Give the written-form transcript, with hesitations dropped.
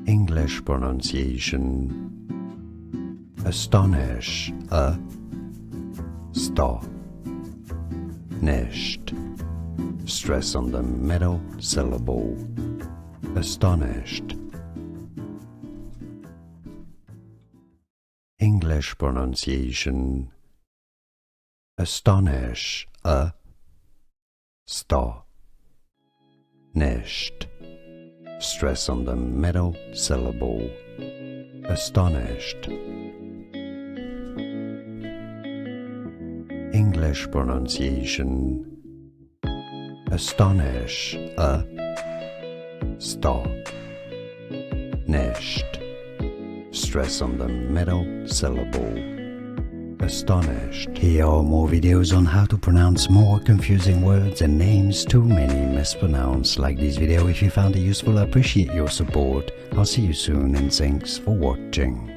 English pronunciation. Astonish, astonished. Stress on the middle syllable. Astonished. English pronunciation. Astonish, astonished. Stress on the middle syllable. Astonished. English pronunciation. Astonish, astonished. Stress on the middle syllable. Astonished. Here are more videos on how to pronounce more confusing words and names too many mispronounced. Like this video if you found it useful. I appreciate your support. I'll see you soon and thanks for watching.